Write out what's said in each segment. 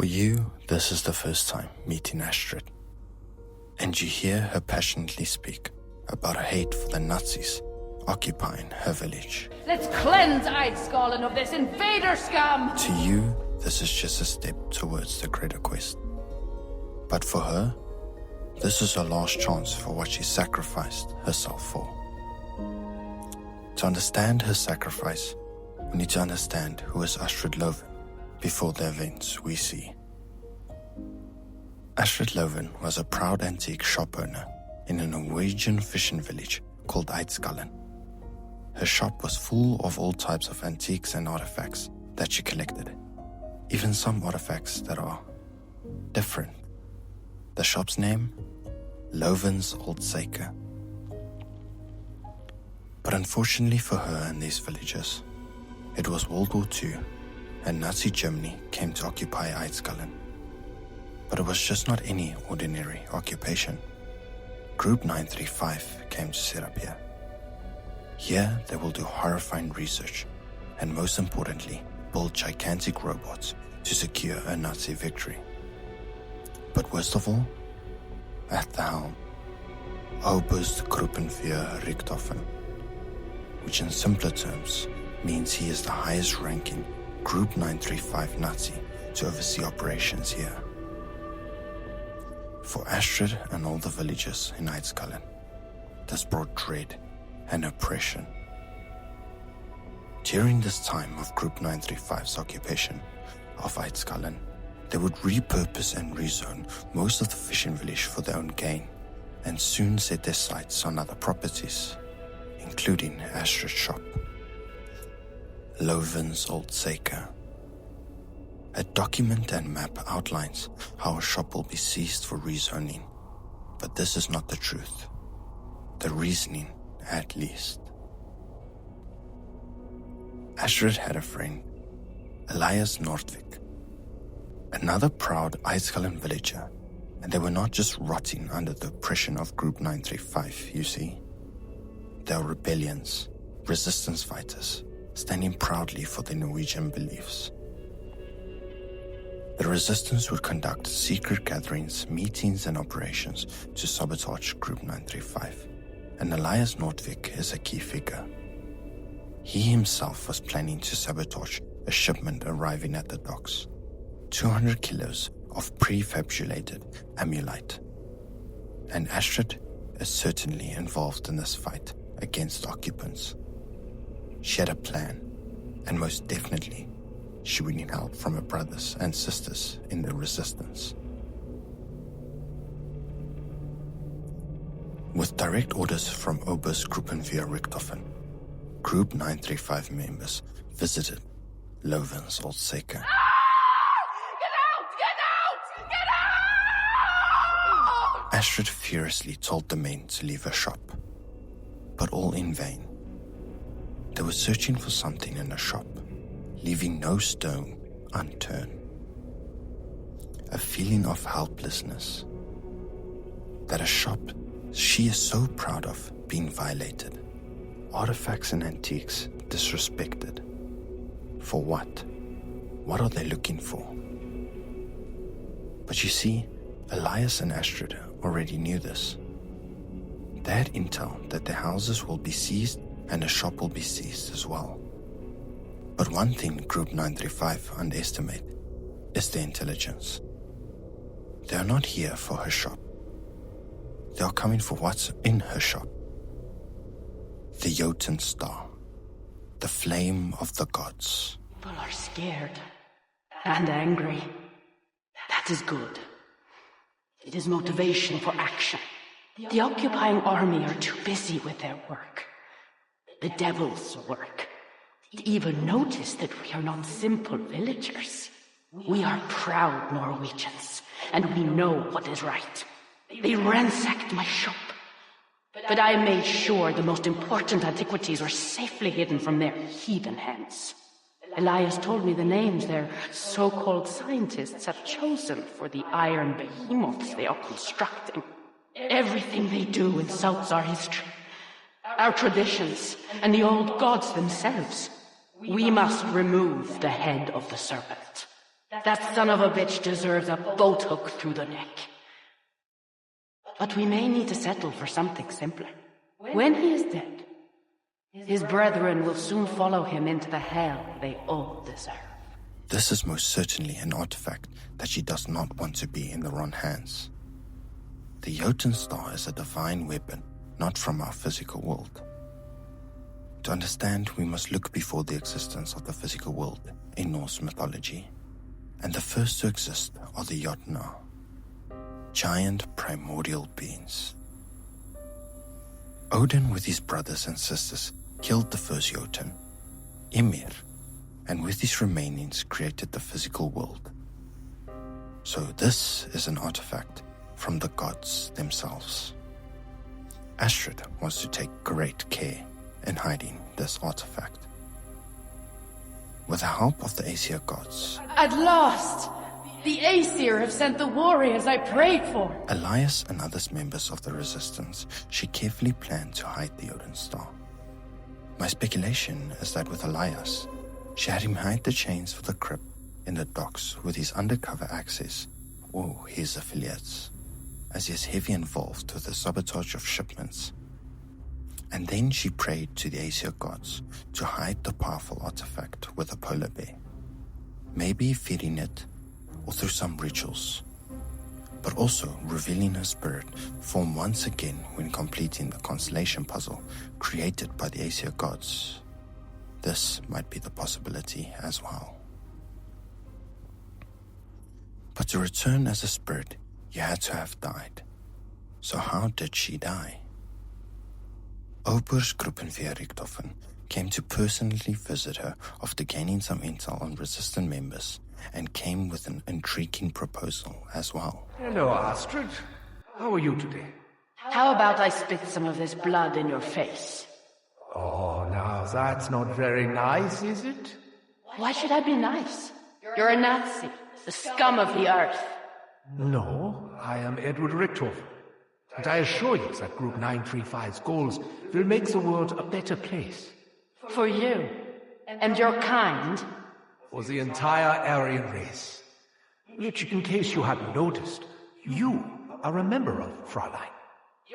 For you, this is the first time meeting Astrid, and you hear her passionately speak about her hate for the Nazis occupying her village. Let's cleanse Eidskalen of this invader scum! To you, this is just a step towards the greater quest. But for her, this is her last chance for what she sacrificed herself for. To understand her sacrifice, we need to understand who is Astrid Loven before the events we see. Astrid Loven was a proud antique shop owner in a Norwegian fishing village called Eidskalen. Her shop was full of all types of antiques and artifacts that she collected, even some artifacts that are different. The shop's name? Loven's Old Saker. But unfortunately for her and these villagers, it was World War II and Nazi Germany came to occupy Eidskalen. But it was just not any ordinary occupation. Group 935 came to set up here. Here they will do horrifying research and most importantly, build gigantic robots to secure a Nazi victory. But worst of all, at the helm, Oberst Gruppenführer Richthofen, which in simpler terms means he is the highest ranking Group 935 Nazi to oversee operations here. For Astrid and all the villagers in Eidskalen, this brought dread and oppression. During this time of Group 935's occupation of Eidskalen, they would repurpose and rezone most of the fishing village for their own gain and soon set their sights on other properties, including Astrid's shop, Loven's Old Saker. A document and map outlines how a shop will be seized for rezoning, but this is not the truth. The reasoning, at least. Astrid had a friend, Elias Nordvik, another proud Eidskalen villager, and they were not just rotting under the oppression of Group 935, you see. They were rebellions, resistance fighters, standing proudly for their Norwegian beliefs. The resistance would conduct secret gatherings, meetings and operations to sabotage Group 935, and Elias Nordvik is a key figure. He himself was planning to sabotage a shipment arriving at the docks, 200 kilos of prefabulated amulite. And Astrid is certainly involved in this fight against occupants. She had a plan, and most definitely, she would need help from her brothers and sisters in the resistance. With direct orders from Oberst Gruppenführer Richthofen, Group 935 members visited Loven's Old Saker. Get out! Get out! Get out! Astrid furiously told the men to leave her shop, but all in vain. They were searching for something in the shop, leaving no stone unturned. A feeling of helplessness. That a shop she is so proud of being violated. Artifacts and antiques disrespected. For what? What are they looking for? But you see, Elias and Astrid already knew this. They had intel that their houses will be seized and the shop will be seized as well. But one thing Group 935 underestimate is their intelligence. They are not here for her shop. They are coming for what's in her shop. The Jotun Star, the flame of the gods. People are scared and angry. That is good. It is motivation for action. The occupying army are too busy with their work. The devil's work. They even notice that we are not simple villagers. We are proud Norwegians, and we know what is right. They ransacked my shop, but I made sure the most important antiquities were safely hidden from their heathen hands. Elias told me the names their so-called scientists have chosen for the iron behemoths they are constructing. Everything they do insults our history, our traditions, and the old gods themselves. We must remove the head of the serpent. That son of a bitch deserves a boat hook through the neck. But we may need to settle for something simpler. When he is dead, his brethren will soon follow him into the hell they all deserve. This is most certainly an artifact that she does not want to be in the wrong hands. The Jotun Star is a divine weapon, not from our physical world. To understand, we must look before the existence of the physical world in Norse mythology. And the first to exist are the Jotnar, giant primordial beings. Odin with his brothers and sisters killed the first Jotun, Ymir, and with his remainings created the physical world. So this is an artifact from the gods themselves. Astrid wants to take great care in hiding this artifact. With the help of the Aesir gods, At last! The Aesir have sent the warriors I prayed for! Elias and other members of the resistance, she carefully planned to hide the Odin Star. My speculation is that with Elias, she had him hide the chains for the crypt in the docks with his undercover access or his affiliates, as he is heavily involved with the sabotage of shipments. And then she prayed to the Aesir gods to hide the powerful artifact with a polar bear, maybe feeding it or through some rituals, but also revealing her spirit form once again when completing the constellation puzzle created by the Aesir gods. This might be the possibility as well. But to return as a spirit, you had to have died. So how did she die? Obersgruppenveer Richthofen came to personally visit her after gaining some intel on resistant members and came with an intriguing proposal as well. Hello, Astrid. How are you today? How about I spit some of this blood in your face? Oh, now that's not very nice, is it? Why should I be nice? You're a Nazi, the scum of the earth. No, I am Edward Richthofen. And I assure you that Group 935's goals will make the world a better place. For you and your kind. For the entire Aryan race. Which, in case you hadn't noticed, you are a member of, Fräulein.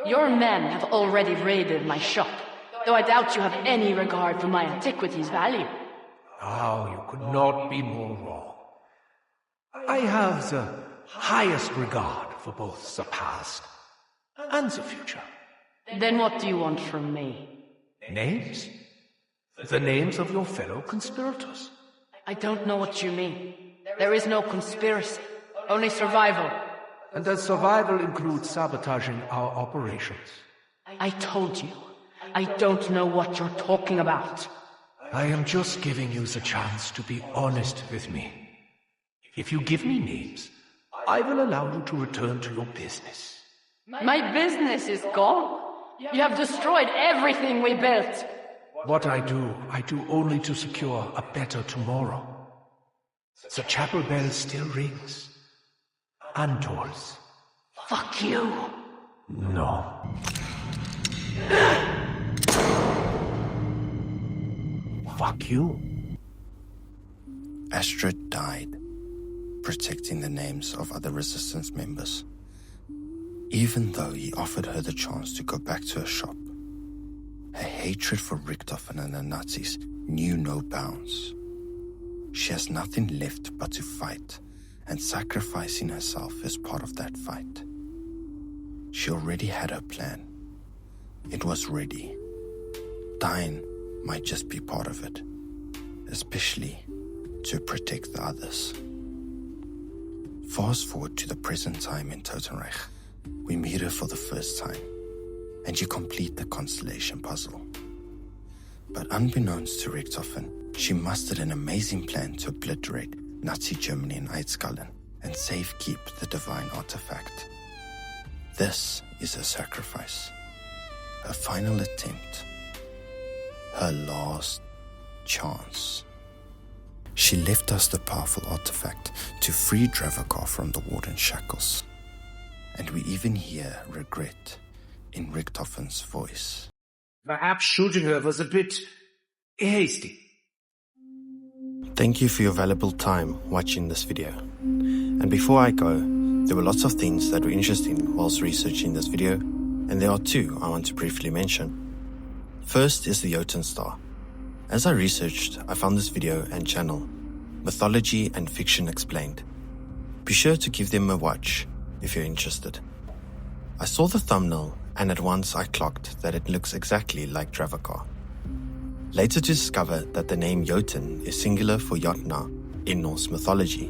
Your men have already raided my shop, though I doubt you have any regard for my antiquities' value. Oh, you could not be more wrong. I have the highest regard for both the past and the future. Then what do you want from me? Names? The names of your fellow conspirators. I don't know what you mean. There is no conspiracy, only survival. And does survival include sabotaging our operations? I told you, I don't know what you're talking about. I am just giving you the chance to be honest with me. If you give me names, I will allow you to return to your business. My business is gone. You have destroyed everything we built. What I do only to secure a better tomorrow. The chapel bell still rings. And tolls. Fuck you. No. Fuck you. Astrid died, protecting the names of other resistance members. Even though he offered her the chance to go back to her shop, her hatred for Richthofen and the Nazis knew no bounds. She has nothing left but to fight, and sacrificing herself is part of that fight. She already had her plan. It was ready. Dying might just be part of it, especially to protect the others. Fast forward to the present time in Totenreich. We meet her for the first time, and you complete the constellation puzzle. But unbeknownst to Richthofen, she mustered an amazing plan to obliterate Nazi Germany in Eidskalen and safekeep the divine artifact. This is her sacrifice, her final attempt, her last chance. She left us the powerful artifact to free Dravakar from the warden's shackles. And we even hear regret in Richthofen's voice. Perhaps shooting her was a bit hasty. Thank you for your valuable time watching this video. And before I go, there were lots of things that were interesting whilst researching this video, and there are two I want to briefly mention. First is the Jotun star. As I researched, I found this video and channel, Mythology and Fiction Explained. Be sure to give them a watch if you're interested. I saw the thumbnail and at once I clocked that it looks exactly like Travikar. Later to discover that the name Jotun is singular for Jotna in Norse mythology.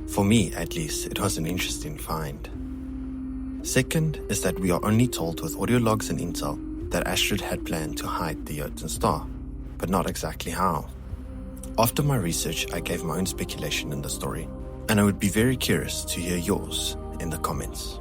For me, at least, it was an interesting find. Second is that we are only told with audio logs and intel that Astrid had planned to hide the Jotun star, but not exactly how. After my research, I gave my own speculation in the story, and I would be very curious to hear yours in the comments.